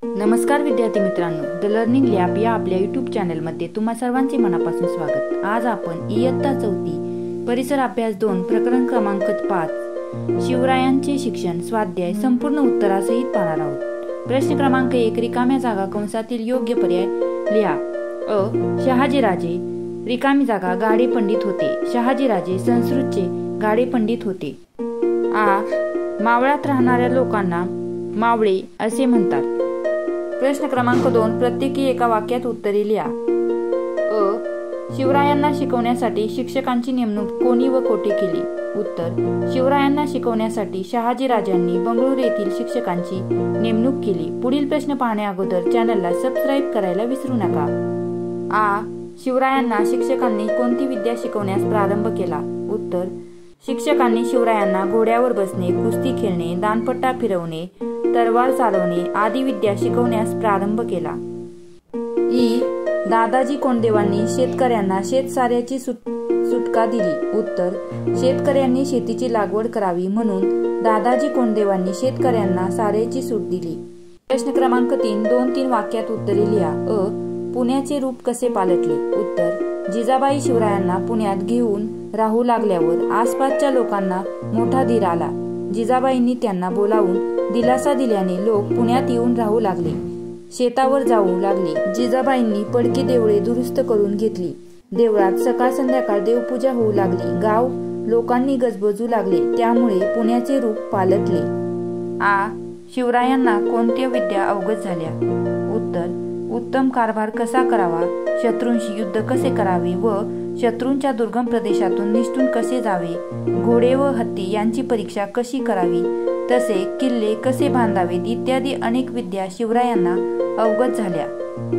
नमस्कार विद्यार्थी मित्रांनो, द लर्निंग लॅब या आपल्या यूट्यूब चॅनलमध्ये तुम्हा सर्वांचे मनापासून स्वागत। आज आपण इयत्ता 4 परिसर अभ्यास 2 प्रकरण क्रमांक 5 शिवरायांचे शिक्षण स्वाध्याय संपूर्ण उत्तरासहित पाहणार आहोत। प्रश्न क्रमांक 1 रिकाम्या जागा कंसातील योग्य पर्याय लिहा। अ शहाजीराजे रिकामी जागा गाडे पंडित होते। शहाजीराजे संस्कृतचे गाडे पंडित होते। आ मावळात राहणाऱ्या लोकांना मावळे असे म्हणतात। प्रश्न क्रमांक 2 प्रत्येकी एका वाक्यात उत्तरे लिहा। अ शिवरायांना शिकवण्यासाठी शिक्षकांची नेमणूक कोणी व कोठे केली? उत्तर शिवरायांना शिकवण्यासाठी शहाजीराजांनी बंगळूर येथील शिक्षकांची नेमणूक केली। पुढील प्रश्न पाहण्या अगोदर चॅनलला सबस्क्राईब करायला विसरू नका। आ शिवरायांना शिक्षकांनी कोणती विद्या शिकवण्यास प्रारंभ केला? उत्तर शिक्षकांनी शिवरायांना घोड्यावर बसणे, कुस्ती खेळणे, दांडपट्टा फिरवणे, तलवार चालवणे आदी विद्या शिकवण्यास प्रारंभ केला। इ दादाजी कोंडदेवांनी शेतकऱ्यांना शेतसाऱ्याची सुटका दिली। उत्तर शेतकऱ्यांनी शेतीची लागवड करावी म्हणून दादाजी कोंडदेवांनी शेतकऱ्यांना साऱ्याची सूट दिली। प्रश्न क्रमांक 3 2-3 वाक्यात उत्तरे लिहा। अ पुण्याचे रूप कसे पालटले? उत्तर जिजाबाई शिवरायांना पुण्यात घेऊन राहू लागल्यावर आसपासच्या लोकांना मोठा धीर आला। जिजाबाईंनी त्यांना बोलावून दिलासा दिल्याने लोक पुण्यात येऊन राहू लागले, शेतावर जाऊ लागले। जिजाबाईंनी पडकी देवळे दुरुस्त करून घेतली। देवळात सकाळ संध्याकाळ देवपूजा होऊ लागली। गाव लोकांनी गजबजू लागले, त्यामुळे पुण्याचे रूप पालटले। आ शिवरायांना कोणत्या विद्या अवगत झाल्या? उत्तर उत्तम कारभार कसा करावा, शत्रूंशी युद्ध कसे करावे व शत्रूंच्या दुर्गम प्रदेशातून निसटून कसे जावे, घोडे व हत्ती यांची परीक्षा कशी करावी, तसे किल्ले कसे बांधावेत इत्यादी अनेक विद्या शिवरायांना अवगत झाल्या।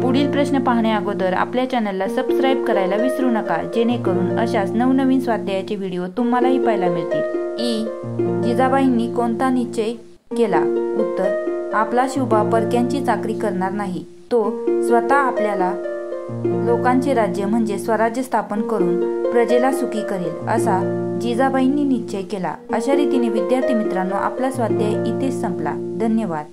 पुढील प्रश्न पाहण्या अगोदर आपल्या चॅनलला सबस्क्राईब करायला विसरू नका, जेणेकरून अशाच नवनवीन स्वाध्यायाचे व्हिडिओ तुम्हालाही पाहायला मिळतील। इ जिजाबाईंनी कोणता निश्चय केला? उत्तर आपला शिवबा परक्यांची चाकरी करणार नाही, तो स्वतः आपल्याला लोकांचे राज्य म्हणजे स्वराज्य स्थापन करून प्रजेला सुखी करेल असा जिजाबाईंनी निश्चय केला। अशा रीतीने विद्यार्थी मित्रांनो आपला स्वाध्याय इथेच संपला। धन्यवाद।